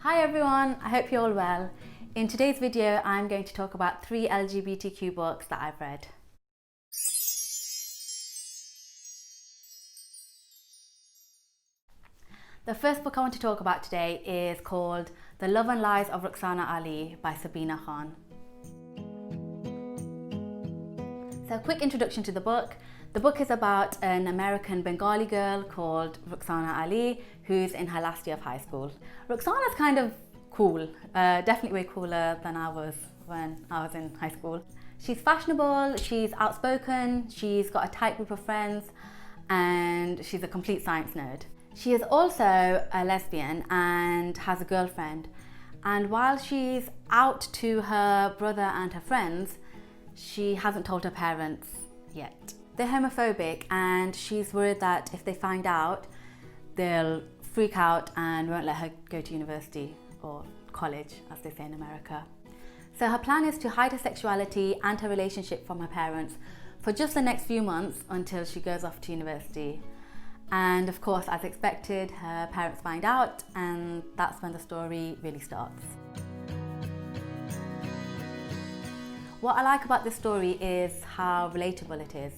Hi everyone, I hope you're all well. In today's video, I'm going to talk about 3 LGBTQ books that I've read. The first book I want to talk about today is called The Love and Lies of Rukhsana Ali by Sabina Khan. So a quick introduction to the book. The book is about an American Bengali girl called Rukhsana Ali who's in her last year of high school. Rukhsana's kind of cool, definitely way cooler than I was when I was in high school. She's fashionable, she's outspoken, she's got a tight group of friends, and she's a complete science nerd. She is also a lesbian and has a girlfriend. And while she's out to her brother and her friends, she hasn't told her parents yet. They're homophobic and she's worried that if they find out, they'll freak out and won't let her go to university or college, as they say in America. So her plan is to hide her sexuality and her relationship from her parents for just the next few months until she goes off to university. And of course, as expected, her parents find out, and that's when the story really starts. What I like about this story is how relatable it is.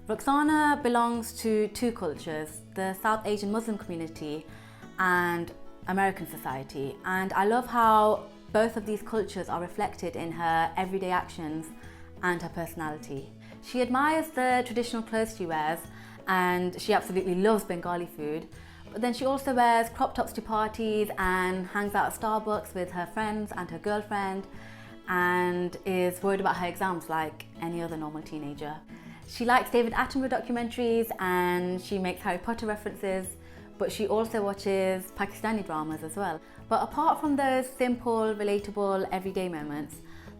Rukhsana belongs to 2 cultures, the South Asian Muslim community and American society, and I love how both of these cultures are reflected in her everyday actions and her personality. She admires the traditional clothes she wears, and she absolutely loves Bengali food, but then she also wears crop tops to parties and hangs out at Starbucks with her friends and her girlfriend, and is worried about her exams like any other normal teenager. She likes David Attenborough documentaries and she makes Harry Potter references, but she also watches Pakistani dramas as well. But apart from those simple, relatable, everyday moments,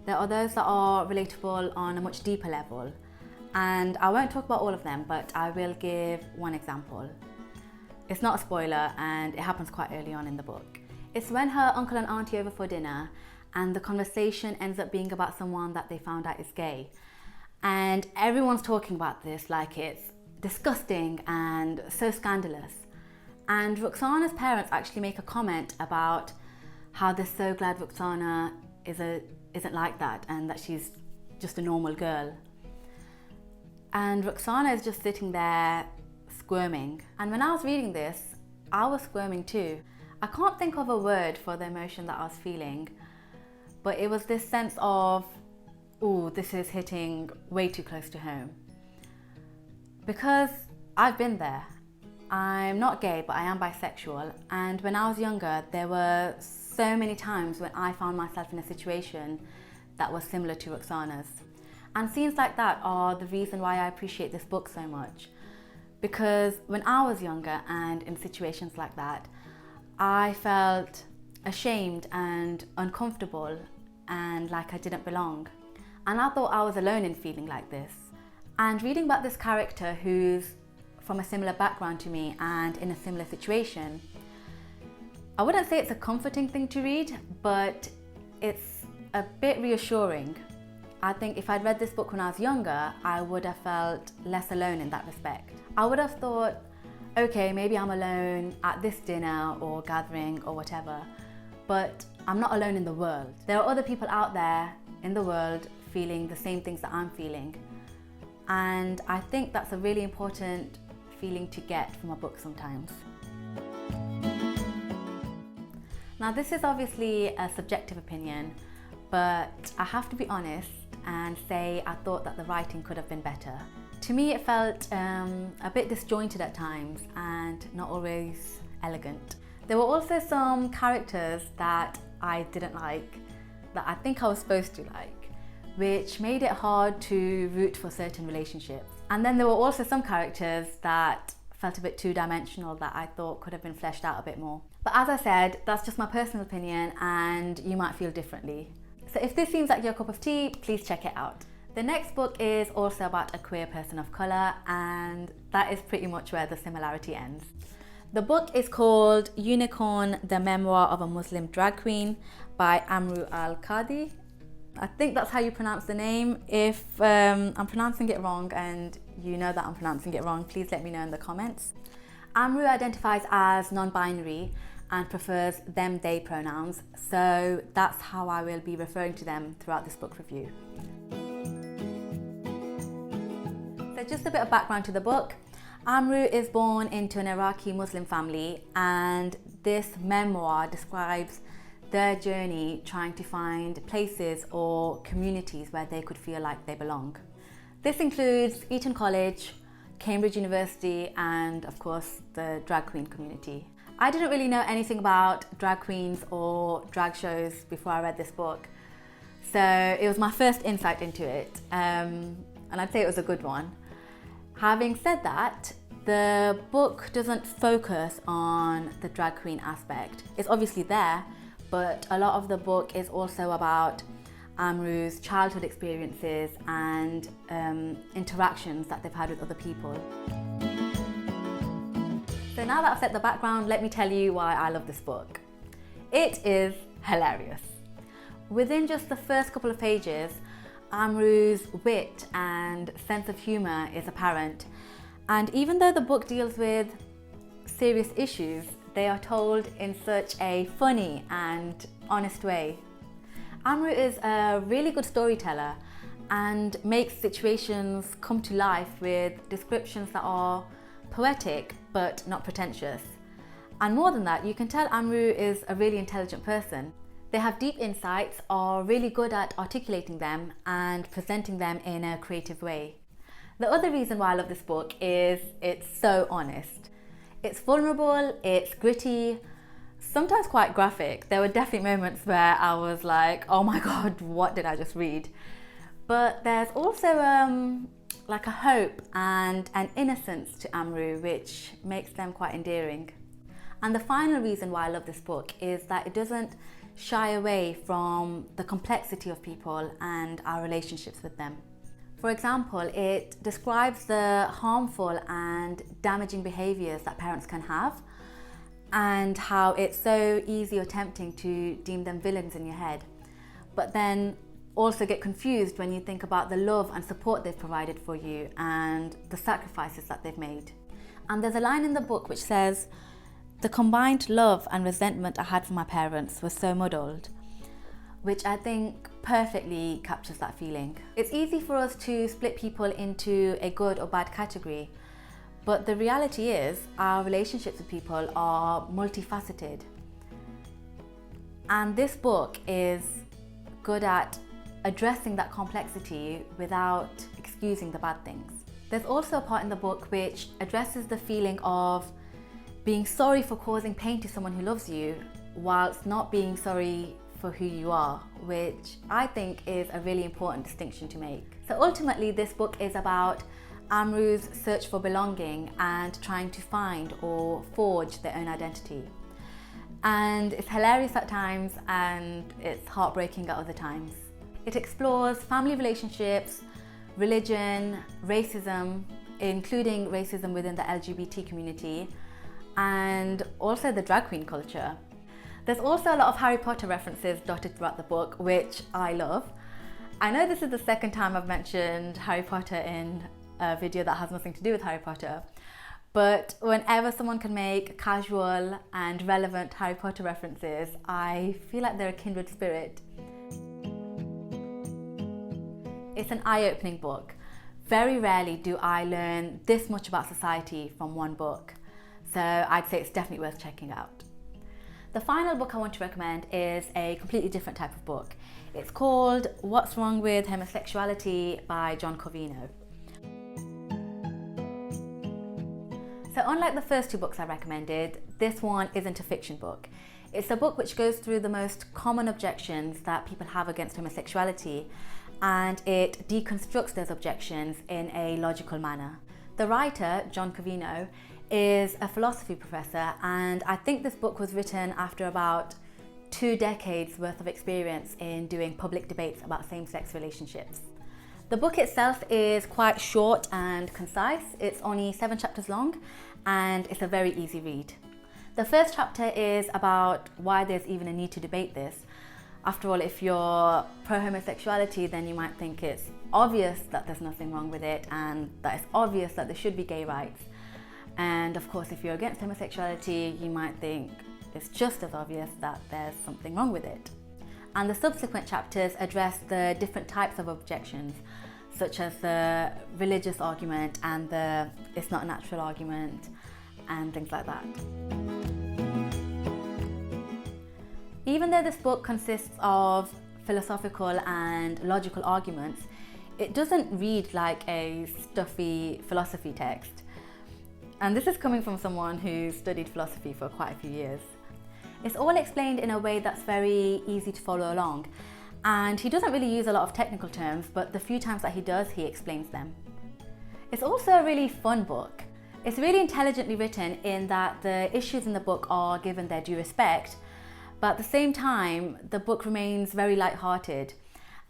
there are those that are relatable on a much deeper level. And I won't talk about all of them, but I will give one example. It's not a spoiler and it happens quite early on in the book. It's when her uncle and auntie over for dinner and the conversation ends up being about someone that they found out is gay. And everyone's talking about this like it's disgusting and so scandalous. And Rukhsana's parents actually make a comment about how they're so glad Rukhsana isn't like that and that she's just a normal girl. And Rukhsana is just sitting there squirming. And when I was reading this, I was squirming too. I can't think of a word for the emotion that I was feeling, but it was this sense of, ooh, this is hitting way too close to home. Because I've been there. I'm not gay, but I am bisexual. And when I was younger, there were so many times when I found myself in a situation that was similar to Rukhsana's. And scenes like that are the reason why I appreciate this book so much. Because when I was younger and in situations like that, I felt ashamed and uncomfortable and like I didn't belong. And I thought I was alone in feeling like this. And reading about this character who's from a similar background to me and in a similar situation, I wouldn't say it's a comforting thing to read, but it's a bit reassuring. I think if I'd read this book when I was younger, I would have felt less alone in that respect. I would have thought, okay, maybe I'm alone at this dinner or gathering or whatever, but I'm not alone in the world. There are other people out there in the world feeling the same things that I'm feeling. And I think that's a really important feeling to get from a book sometimes. Now, this is obviously a subjective opinion, but I have to be honest and say I thought that the writing could have been better. To me, it felt a bit disjointed at times and not always elegant. There were also some characters that I didn't like, that I think I was supposed to like, which made it hard to root for certain relationships. And then there were also some characters that felt a bit two-dimensional that I thought could have been fleshed out a bit more. But as I said, that's just my personal opinion and you might feel differently. So if this seems like your cup of tea, please check it out. The next book is also about a queer person of colour, and that is pretty much where the similarity ends. The book is called Unicorn, the Memoir of a Muslim Drag Queen by Amru Al-Qadi. I think that's how you pronounce the name. If I'm pronouncing it wrong and you know that I'm pronouncing it wrong, please let me know in the comments. Amru identifies as non-binary and prefers them, they pronouns. So that's how I will be referring to them throughout this book review. So just a bit of background to the book. Amru is born into an Iraqi Muslim family, and this memoir describes their journey trying to find places or communities where they could feel like they belong. This includes Eton College, Cambridge University, and of course the drag queen community. I didn't really know anything about drag queens or drag shows before I read this book, so it was my first insight into it, and I'd say it was a good one. Having said that, the book doesn't focus on the drag queen aspect. It's obviously there, but a lot of the book is also about Amru's childhood experiences and interactions that they've had with other people. So now that I've set the background, let me tell you why I love this book. It is hilarious. Within just the first couple of pages, Amru's wit and sense of humour is apparent. And even though the book deals with serious issues, they are told in such a funny and honest way. Amru is a really good storyteller and makes situations come to life with descriptions that are poetic but not pretentious. And more than that, you can tell Amru is a really intelligent person. They have deep insights, are really good at articulating them and presenting them in a creative way. The other reason why I love this book is it's so honest. It's vulnerable, it's gritty, sometimes quite graphic. There were definitely moments where I was like, oh my God, what did I just read? But there's also like a hope and an innocence to Amru, which makes them quite endearing. And the final reason why I love this book is that it doesn't shy away from the complexity of people and our relationships with them. For example, it describes the harmful and damaging behaviours that parents can have, and how it's so easy or tempting to deem them villains in your head, but then also get confused when you think about the love and support they've provided for you and the sacrifices that they've made. And there's a line in the book which says, "The combined love and resentment I had for my parents was so muddled," which I think perfectly captures that feeling. It's easy for us to split people into a good or bad category, but the reality is our relationships with people are multifaceted. And this book is good at addressing that complexity without excusing the bad things. There's also a part in the book which addresses the feeling of being sorry for causing pain to someone who loves you, whilst not being sorry for who you are, which I think is a really important distinction to make. So ultimately, this book is about Amru's search for belonging and trying to find or forge their own identity. And it's hilarious at times and it's heartbreaking at other times. It explores family relationships, religion, racism, including racism within the LGBT community, and also the drag queen culture. There's also a lot of Harry Potter references dotted throughout the book, which I love. I know this is the second time I've mentioned Harry Potter in a video that has nothing to do with Harry Potter, but whenever someone can make casual and relevant Harry Potter references, I feel like they're a kindred spirit. It's an eye-opening book. Very rarely do I learn this much about society from one book, so I'd say it's definitely worth checking out. The final book I want to recommend is a completely different type of book. It's called What's Wrong with Homosexuality by John Covino. So unlike the first two books I recommended, this one isn't a fiction book. It's a book which goes through the most common objections that people have against homosexuality, and it deconstructs those objections in a logical manner. The writer, John Covino, is a philosophy professor, and I think this book was written after about 2 decades worth of experience in doing public debates about same-sex relationships. The book itself is quite short and concise. It's only 7 chapters long, and it's a very easy read. The first chapter is about why there's even a need to debate this. After all, if you're pro-homosexuality, then you might think it's obvious that there's nothing wrong with it and that it's obvious that there should be gay rights. And of course, if you're against homosexuality, you might think, it's just as obvious that there's something wrong with it. And the subsequent chapters address the different types of objections, such as the religious argument and the it's not a natural argument and things like that. Even though this book consists of philosophical and logical arguments, it doesn't read like a stuffy philosophy text. And this is coming from someone who studied philosophy for quite a few years. It's all explained in a way that's very easy to follow along. And he doesn't really use a lot of technical terms, but the few times that he does, he explains them. It's also a really fun book. It's really intelligently written in that the issues in the book are given their due respect, but at the same time, the book remains very light-hearted,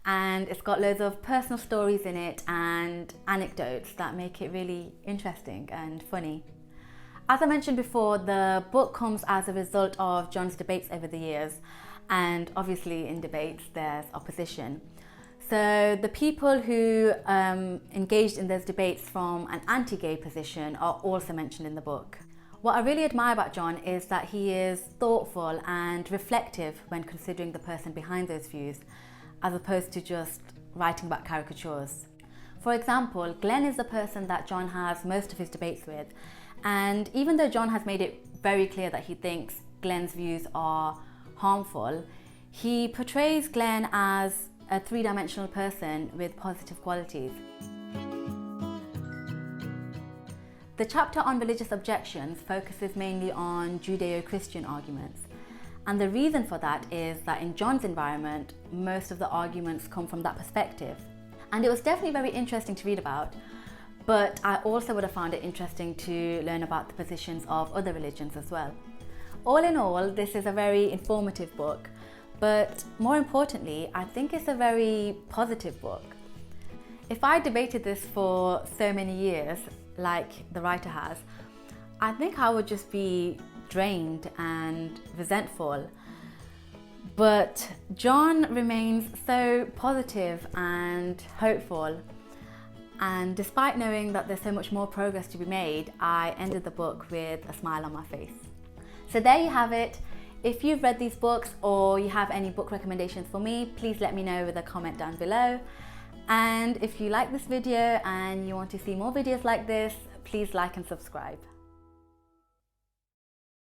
and it's got loads of personal stories in it and anecdotes that make it really interesting and funny. As I mentioned before, the book comes as a result of John's debates over the years, and obviously in debates there's opposition. So the people who engaged in those debates from an anti-gay position are also mentioned in the book. What I really admire about John is that he is thoughtful and reflective when considering the person behind those views, as opposed to just writing about caricatures. For example, Glenn is the person that John has most of his debates with, and even though John has made it very clear that he thinks Glenn's views are harmful, he portrays Glenn as a three-dimensional person with positive qualities. The chapter on religious objections focuses mainly on Judeo-Christian arguments. And the reason for that is that in John's environment, most of the arguments come from that perspective. And it was definitely very interesting to read about, but I also would have found it interesting to learn about the positions of other religions as well. All in all, this is a very informative book, but more importantly, I think it's a very positive book. If I debated this for so many years, like the writer has, I think I would just be drained and resentful. But John remains so positive and hopeful. And despite knowing that there's so much more progress to be made, I ended the book with a smile on my face. So there you have it. If you've read these books or you have any book recommendations for me, please let me know with a comment down below. And if you like this video and you want to see more videos like this, please like and subscribe.